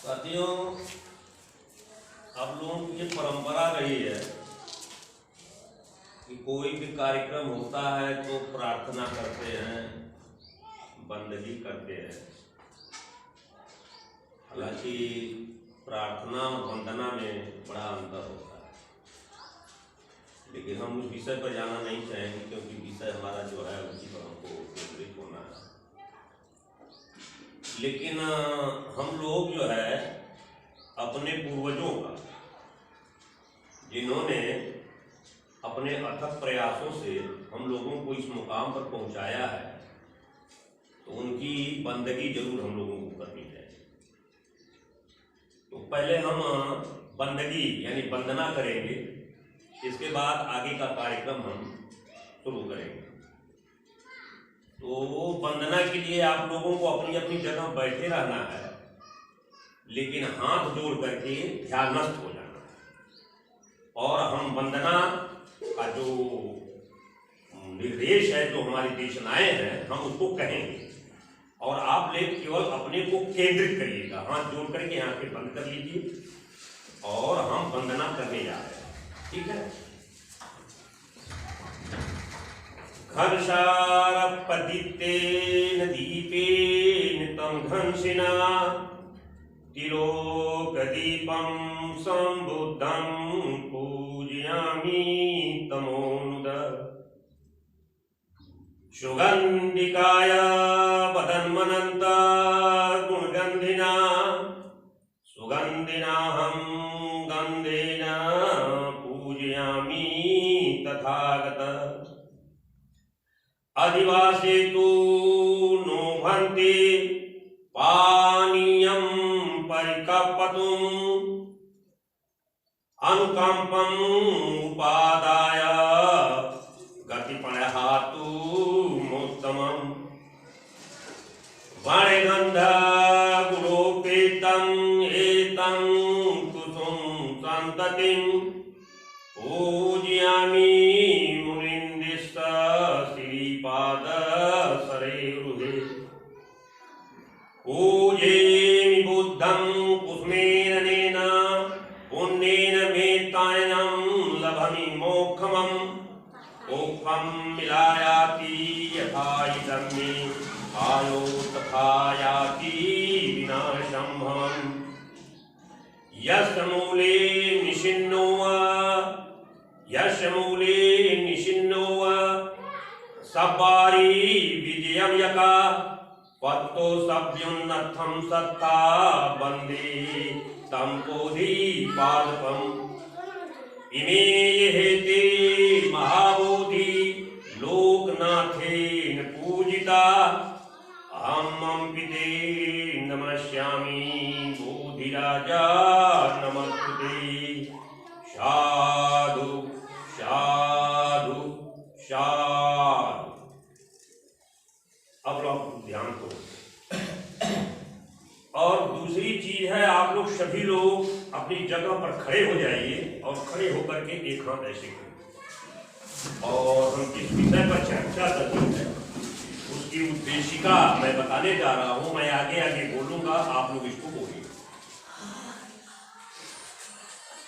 साथियों, आप लोगों की ये परंपरा रही है कि कोई भी कार्यक्रम होता है तो प्रार्थना करते हैं, बंदगी करते हैं। हालांकि प्रार्थना और वंदना में बड़ा अंतर होता है, लेकिन हम उस विषय पर जाना नहीं चाहेंगे क्योंकि विषय हमारा जो है उसी पर हमको केंद्रित होना है। लेकिन हम लोग जो है अपने पूर्वजों का, जिन्होंने अपने अथक प्रयासों से हम लोगों को इस मुकाम पर पहुंचाया है, तो उनकी बंदगी जरूर हम लोगों को करनी है। तो पहले हम बंदगी यानी वंदना करेंगे, इसके बाद आगे का कार्यक्रम हम शुरू करेंगे। तो वंदना के लिए आप लोगों को अपनी अपनी जगह बैठे रहना है, लेकिन हाथ जोड़ करके ध्यानस्थ हो जाना है। और हम वंदना का जो निर्देश है, जो हमारी देशनाएं हैं, हम उसको कहेंगे और आप लोग केवल अपने को केंद्रित करिएगा। हाथ जोड़ करके आंखें बंद कर लीजिए और हम वंदना करने जा रहे हैं। ठीक है। घनशारपदितेन दीपेन तं घंसिना तिलोकदीपं संबुद्धं पूजयामि तमोनुद। सुगन्धिकाय वदन्मनन्त गुणगन्धिना सुगन्धिनाहं गन्धेन पूजयामि तथागत। अधिवासे तु नो भन्ते पानीयं परिकपतुम् अनुकंपं उपादाय गतिपणहातु मोत्तमम्। वणगन्ध गुणोपेतं एतं कुसुम सन्ततिं पूजयामि मुनिन्द्रिष्ट श्रीपाद सरेरुहे। पूजेमि बुद्धं कुसुमेन नेन पुण्येन मेत्तायनं लभमि मोक्षमम्। मोक्षं मिलायाति यथा इदं मे आयो तथा याति विनाशम्। यस्य मूले निशिन्नो सपारी विजयं यका पत्तो सभ्युन्नथं सत्ता वन्दे तं बोधिपादपम्। इमे हेते महाबोधि लोकनाथेन पूजिता। अहं पिते नमस्यामि बोधिराजा नमस्ते। साधु साधु साधु। अब लोग ध्यान करो। और दूसरी चीज है, आप लोग सभी लोग अपनी जगह पर खड़े हो जाइए और खड़े होकर के एक हाथ ऐसे करें। और हम किस विषय पर चर्चा करते हैं उसकी उद्देशिका मैं बताने जा रहा हूं। मैं आगे आगे बोलूंगा, आप लोग इसको बोलिए।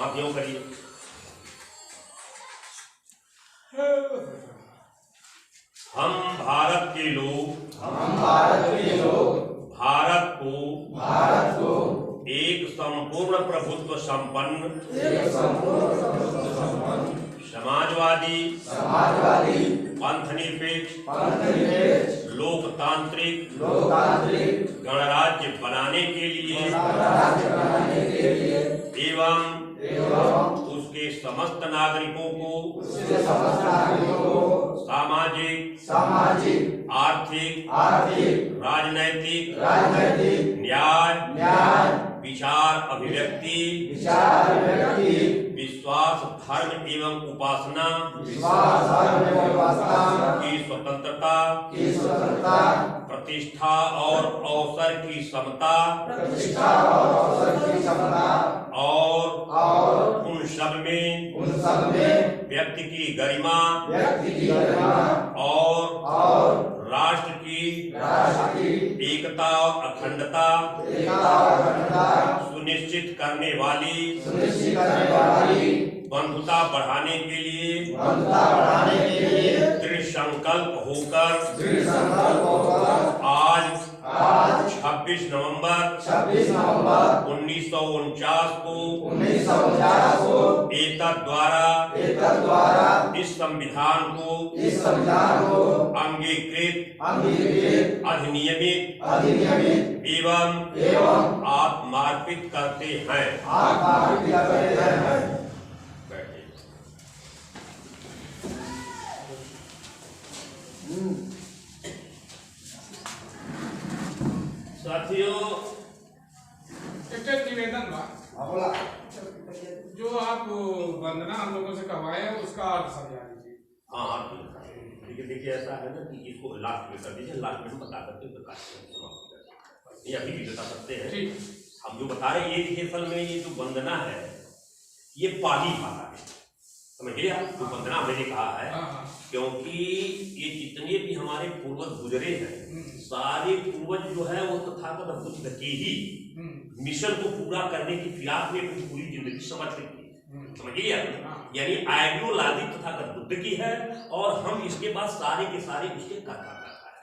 आप यूं करिए। हम भारत के लोग भारत को एक संपूर्ण प्रभुत्व संपन्न समाजवादी पंथनिरपेक्ष लोकतांत्रिक गणराज्य बनाने के लिए एवं उसके समस्त नागरिकों को सामाजिक आर्थिक राजनैतिक न्याय विचार अभिव्यक्ति विश्वास धर्म एवं उपासना की स्वतंत्रता प्रतिष्ठा और अवसर की समता और उन सब में व्यक्ति की गरिमा और राष्ट्र की एकता और अखंडता सुनिश्चित करने वाली बंधुता बढ़ाने के लिए दृढ़ संकल्प होकर आज 26 नवंबर 1949 को एतद द्वारा इस संविधान को अंगीकृत अधिनियमित एवं आत्मार्पित करते हैं। साथियों, निवेदन बा जो आप वंदना हम लोगों से करवाए उसका अर्थ समझा दीजिए। हाँ देखिए ऐसा है ना कि इसको लास्ट में कर दीजिए, लास्ट में हम बता सकते हैं ये अभी भी बता सकते हैं। हम जो बता रहे हैं ये देखिए असल में ये जो वंदना है ये पाली भाषा है, समझिए आप। जो वंदना मैंने कहा है क्योंकि ये जितने भी हमारे पूर्वज गुजरे हैं सारे पूर्वज जो है वो तथागत बुद्ध के ही मिशन को पूरा करने की फिराक में अपनी पूरी जिंदगी समझ रखी है, समझिए आप। यानी आइडियोलॉजी तथागत बुद्ध की है और हम इसके बाद सारे के सारे उसके कर्ता करता है।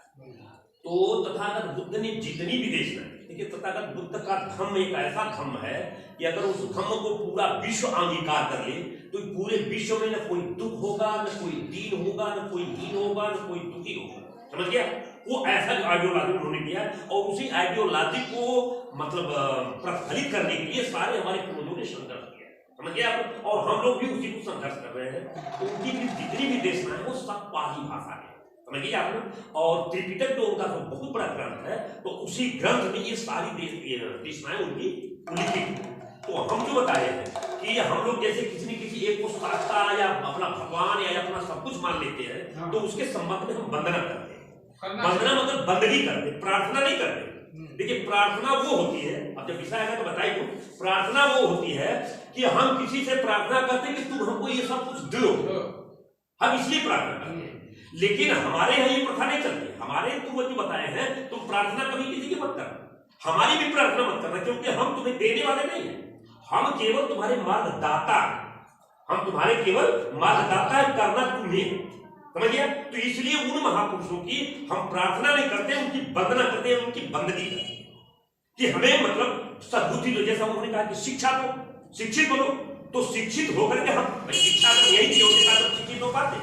तो तथागत बुद्ध ने जितनी भी देश में, देखिए तथागत बुद्ध का धम्म एक ऐसा धम्म है कि अगर उस धम्म को पूरा विश्व अंगीकार कर ले तो पूरे विश्व में न कोई दुख होगा, न कोई दीन होगा, न कोई हीन होगा, न कोई दुखी होगा, समझ गया। वो ऐसा जो आइडियोलॉजी उन्होंने किया और उसी आइडियोलॉजी को मतलब प्रफलित करने के लिए सारे हमारे पूर्वजों ने संघर्ष किया, समझ गया आप। और हम लोग भी उसी को संघर्ष कर रहे हैं। तो उनकी भी जितनी भी देशना है वो सब पाली भाषा है, समझिए आप। और त्रिपिटक जो उनका बहुत बड़ा ग्रंथ है तो उसी ग्रंथ में ये सारी देशनाएं उनकी लिखी। तो हम जो बताए हैं कि हम लोग जैसे किसी न किसी एक को शास्त्रा या अपना भगवान या अपना सब कुछ मान लेते हैं तो उसके संबंध में हम वंदना करते हैं। वंदना मतलब बंदगी करते, प्रार्थना नहीं करते। देखिए प्रार्थना वो होती है, अब जब विषय आएगा तो बताइए, प्रार्थना वो होती है कि हम किसी से प्रार्थना करते हैं कि तुम हमको ये सब कुछ दो, हम इसलिए प्रार्थना करते हैं। लेकिन हमारे यहाँ ये प्रथा नहीं चलती। हमारे पूर्वज जो बताए हैं तुम प्रार्थना कभी किसी की मत करना, हमारी भी प्रार्थना मत करना, क्योंकि हम तुम्हें देने वाले नहीं है, हम केवल तुम्हारे मार्गदाता, हम तुम्हारे केवल मार्गदाता है, करना तुम्हें, समझ गया। तो इसलिए उन महापुरुषों की हम प्रार्थना नहीं करते, उनकी वंदना करते हैं, उनकी बंदगी करते हैं कि हमें मतलब सद्बुद्धि दो। जैसा उन्होंने कहा कि शिक्षा को शिक्षित बनो, तो शिक्षित होकर के हम शिक्षा यही की होती है तो शिक्षित हो पाते।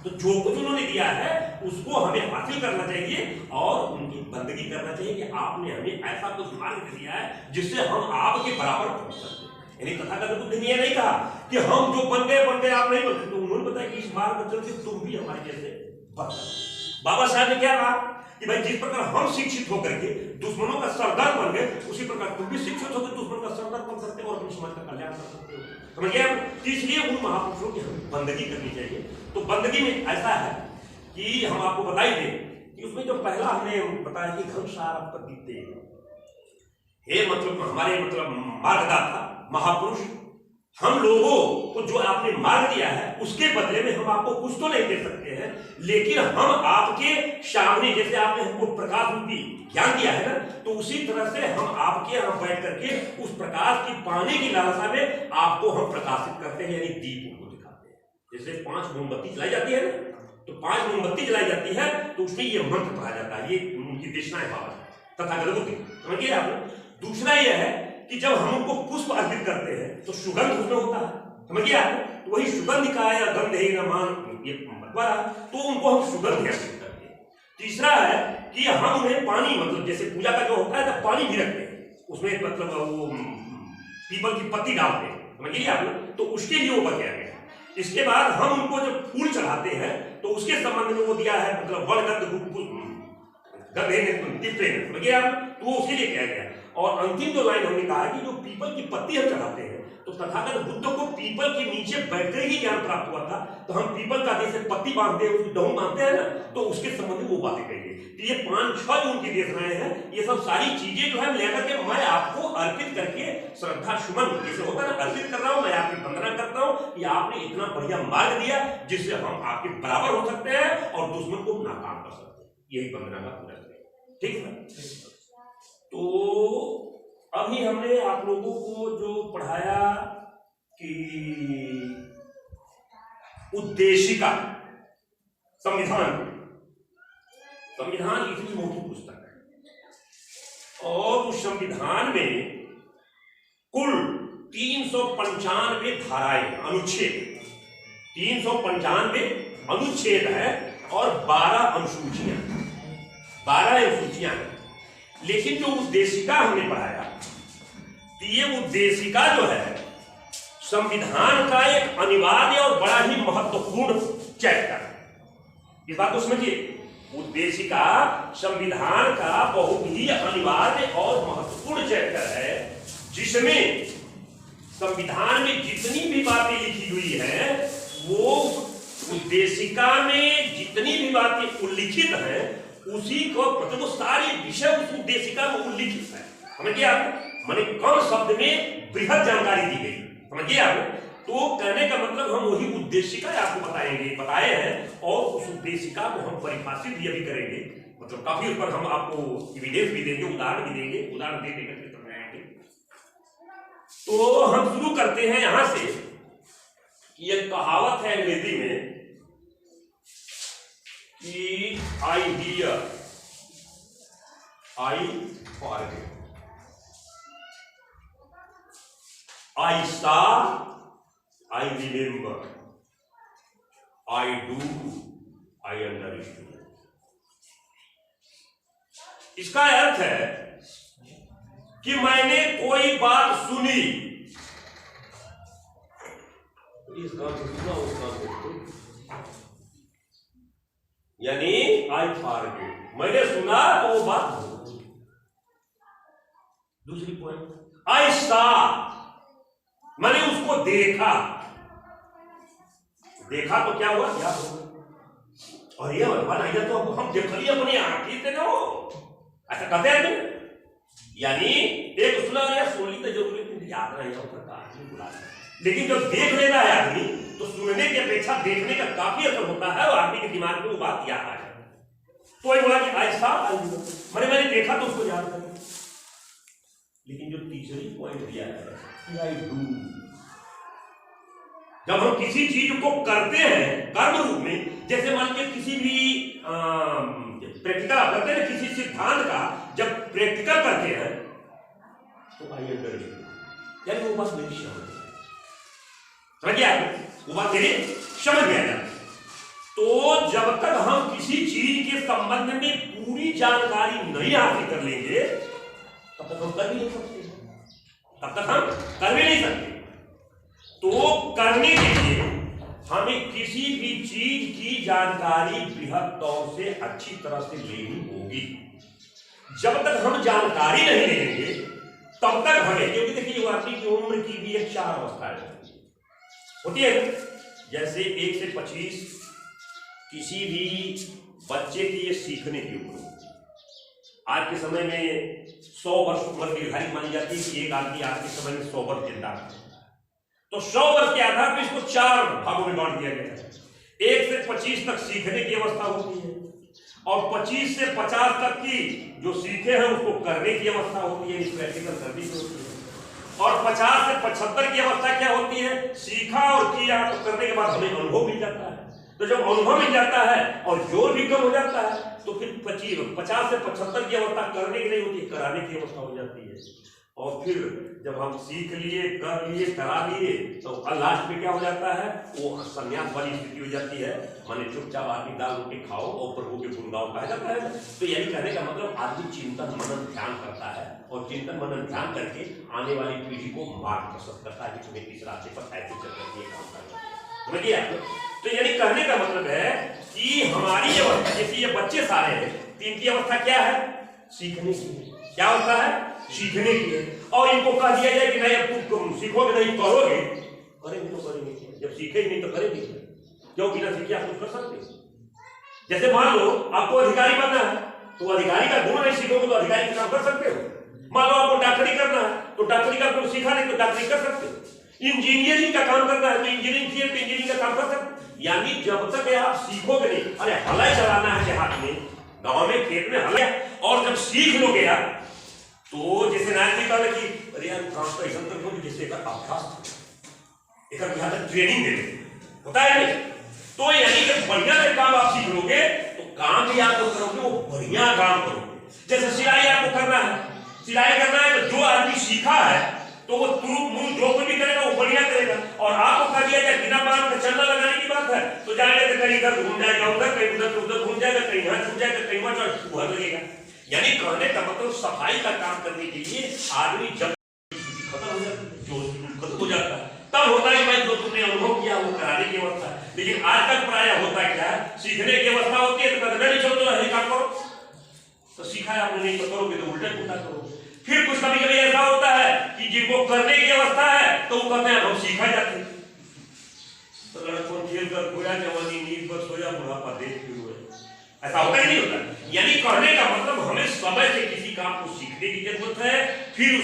तो जो कुछ उन्होंने दिया है उसको हमें हासिल करना चाहिए और उनकी बंदगी करना चाहिए कि आपने हमें ऐसा कुछ मार्ग दिया है जिससे हम आपके बराबर पहुंच सकते हैं। यानी तथागत बुद्ध ने नहीं कहा कि हम जो बन गए आप नहीं बन सकते। तो उन्होंने बताया कि इस मार्ग पर चल के तुम भी हमारे जैसे बन सकते। बाबा साहब ने क्या कहा कि भाई जिस प्रकार हम शिक्षित होकर के दुश्मनों का सरदार बन गए उसी प्रकार तुम भी शिक्षित होकर दुश्मन का सरदार बन सकते हो और अपने समाज का कल्याण कर सकते हो, समझ गए। इसलिए उन महापुरुषों की हमें बंदगी करनी चाहिए। तो बंदगी में ऐसा है कि हम आपको बता ही दें कि उसमें जो पहला हमने बताया कि घनसार प्रतीते हे मतलब हमारे मतलब मार्गदाता महापुरुष, हम लोगों को जो आपने मार्ग दिया है उसके बदले में हम आपको कुछ तो नहीं दे सकते हैं, लेकिन हम आपके सामने जैसे आपने हमको प्रकाश रूपी ज्ञान दिया है ना, तो उसी तरह से हम आपके यहाँ बैठ करके उस प्रकाश की पाने की लालसा में आपको हम प्रकाशित करते हैं, यानी दीप को दिखाते हैं। जैसे 5 मोमबत्ती जलाई जाती है ना, तो 5 मोमबत्ती जलाई जाती है तो उसमें ये मंत्र पढ़ा जाता है, ये उनकी देशना है बाबा तथागत बुद्ध, समझिए आप। दूसरा यह है कि जब हम उनको पुष्प अर्पित करते हैं तो सुगंध उसमें होता है, समझिए आप। तो वही सुगंध का या गंधे न मान ये मतवारा, तो उनको हम सुगंध अर्पित करते हैं। तीसरा है कि हम उन्हें पानी मतलब जैसे पूजा का जो होता है तो पानी भी रखते हैं उसमें, मतलब वो पीपल की पत्ती डालते हैं, समझिए आप। तो उसके लिए वो बताया गया। इसके बाद हम उनको जब फूल चढ़ाते हैं तो उसके संबंध में वो दिया है, मतलब वड़गंध गंधे समझिए आप, तो वो उसके लिए किया गया। और अंतिम जो लाइन हमने कहा कि जो पीपल की पत्ती हम चढ़ाते हैं तो तथागत बुद्ध को पीपल के नीचे बैठकर ही ज्ञान प्राप्त हुआ था, तो हम पीपल का जैसे पत्ती बांधते हैं उसकी डहू बांधते हैं ना, तो उसके संबंध में वो बातें कहेंगे। तो ये 5-6 जो उनकी देशनाएं हैं, ये सब सारी चीजें जो है लेकर के मैं आपको अर्पित करके श्रद्धा सुमन जैसे होता है ना, अर्पित कर रहा हूँ, मैं आपकी वंदना करता हूँ कि आपने इतना बढ़िया मार्ग दिया जिससे हम आपके बराबर हो सकते हैं और दुश्मन को नाकाम कर सकते हैं। यही वंदना का पूरा है, ठीक है। तो अभी हमने आप लोगों को जो पढ़ाया कि उद्देशिका, संविधान इतनी मोटी पुस्तक है और उस संविधान में कुल 395 धाराएं, अनुच्छेद 395 अनुच्छेद है और 12 अनुसूचियां हैं। लेकिन जो उद्देशिका हमने पढ़ाया, तो ये उद्देशिका जो है संविधान का एक अनिवार्य और बड़ा ही महत्वपूर्ण चैप्टर है। इस बात को समझिए, उद्देशिका संविधान का बहुत ही अनिवार्य और महत्वपूर्ण चैप्टर है, जिसमें संविधान में जितनी भी बातें लिखी हुई है वो उद्देशिका में जितनी भी बातें उल्लिखित हैं उसी को मतलब सारी विषय उस उद्देशिका में उल्लिखित है। समझिए आप, माने कम शब्द में बृहद जानकारी दी गई। समझिए आप, तो कहने का मतलब हम वही उद्देशिका आपको बताए हैं और उस उद्देशिका को हम परिभाषित भी अभी करेंगे। मतलब काफी उस पर हम आपको एविडेंस भी देंगे, उदाहरण भी देंगे, उदाहरण दे देकर तो हम शुरू करते हैं यहां से। एक कहावत है अंग्रेजी में कि आई हियर आई फॉरगेट, आई सा I remember, I do I understand. इसका अर्थ है कि मैंने कोई बात सुनी, इस काम से सुना, उस काम से, यानी आई फॉरगेट, मैंने सुना तो वो बात भूल गई। दूसरी पॉइंट, आई सा, मैंने उसको देखा तो क्या हुआ, याद होगा। और ये भगवान तो हम देख लिए अपनी आंखी से ना हो, ऐसा कहते हैं। यानी एक सुना या सुन ली तो जरूरी याद नहीं होता, लेकिन जब देख लेता है आदमी तो सुनने की अपेक्षा देखने का काफी असर होता है और आदमी के दिमाग में वो बात याद आ जाए। तो वही बोला कि ऐसा मैंने देखा तो उसको याद कर। लेकिन जो तीसरी पॉइंट दिया है, आई डू, जब हम किसी चीज को करते हैं कर्म रूप में, जैसे मान लीजिए किसी भी प्रैक्टिकल आप करते हैं, किसी सिद्धांत का जब प्रैक्टिकल करते हैं तो आई अंडरस्टैंड, यानी वो बात मेरी समझ गया, वो बात मेरी समझ गया। तो जब तक हम किसी चीज के संबंध में पूरी जानकारी नहीं हासिल कर लेंगे तब तक हम कर भी नहीं सकते, तो करने के लिए हमें किसी भी चीज की जानकारी बृहद तौर से अच्छी तरह से लेनी होगी। जब तक हम जानकारी नहीं लेंगे तब तक हमें, क्योंकि देखिए आदमी की उम्र की भी एक 4 अवस्थाएं होती है। जैसे 1 से 25 किसी भी बच्चे की ये सीखने की उम्र, आज के समय में 100 वर्ष उम्र निर्धारित मानी जाती है कि एक आदमी आज के समय में 100 वर्ष जिंदा है। तो 100 वर्ष के आधार पर इसको 4 भागों में बांट दिया गया है। 1 से 25 तक सीखने की अवस्था होती है और 25 से 50 तक की जो सीखे हैं उसको करने की अवस्था होती है, इस प्रैक्टिकल सर्विस होती है। और 50 से 75 की अवस्था क्या होती है, सीखा और किया तो करने के बाद हमें अनुभव मिल जाता है। तो जब अनुभव मिल जाता है और जोर भी कम हो जाता है तो फिर 50 से 75 की अवस्था करने की नहीं होती, कराने की अवस्था हो जाती है। और फिर जब हम सीख लिए, कर लिए, करा लिए तो लास्ट में क्या हो जाता है, वो संन्यास वाली स्थिति हो जाती है, माने चुपचाप आदमी दाल रोटी खाओ और प्रभु के गुण गाओ कहा जाता है। तो यही कहने का मतलब आदमी चिंतन मनन ध्यान करता है और चिंतन मनन ध्यान करके आने वाली पीढ़ी को मार्ग प्रशस्त करता है कि तुम्हें किस रास्ते पर ऐसे चल करके काम करना है। समझिए आप, तो यानी कहने का मतलब है कि हमारी अवस्था, जैसे ये बच्चे सारे हैं, इनकी अवस्था क्या है, सीखने की। क्या अवस्था है, सीखने की है। और इनको कह दिया जाए कि नहीं अब तुम सीखोगे नहीं, करोगे, करेंगे तो करेंगे, जब सीखे नहीं तो करेंगे क्यों, बिना सीखे आप कुछ कर सकते। जैसे मान लो आपको अधिकारी बनना है तो अधिकारी का गुण नहीं सीखोगे तो अधिकारी का काम कर सकते हो। मान लो आपको डॉक्टरी करना है तो डॉक्टरी का गुण सीखा नहीं तो डॉक्टरी कर सकते हो। इंजीनियरिंग का काम करना है तो इंजीनियरिंग किए तो इंजीनियरिंग का काम कर सकते। यानी जब तक आप सीखोगे नहीं, अरे हलाई चलाना है देहात में, गांव में, खेत में हलाई, और जब सीख लोगे आप तो जैसे नायक जी कहले कि अरे यार काम तो ऐसा करो कि जैसे एक अभ्यास एक ट्रेनिंग दे होता है नहीं। तो यानी कि बढ़िया से काम आप सीख लोगे तो काम भी आप करोगे वो बढ़िया काम करोगे। जैसे सिलाई आपको करना है, सिलाई करना है तो जो आदमी सीखा है तो वो तुरुप मुंह जो कुछ भी करेगा वो बढ़िया करेगा। और आपको कर दिया जाए बिना बाल का चलना लगाने की बात है तो जाएगा तो कहीं इधर घूम जाएगा, उधर कहीं उधर घूम जाएगा, कहीं यहाँ छूट जाएगा, कहीं वहां उधर लगेगा। यानी कहने का मतलब सफाई का काम करने के लिए आदमी जब खत्म हो जाता है, जो खत्म हो जाता है तब होता है भाई जो तुमने अनुभव किया वो कराने की अवस्था है। लेकिन आजकल प्राय होता क्या है, सीखने की अवस्था होती है तो कहते नहीं चलो तो काम करो, तो सीखा है आपने नहीं तो करोगे तो उल्टा पुल्टा करो। फिर कुछ कभी कभी ऐसा होता है कि जिनको करने की अवस्था है तो वो कहते हैं हम सीखा जाते हैं। तो लड़कों खेल कर खोया जवानी नींद पर सोया बुढ़ापा देख के रोए, ऐसा होता ही नहीं होता। यानी कहने का मतलब हमें समय से किसी काम को सीखने की जरूरत है, फिर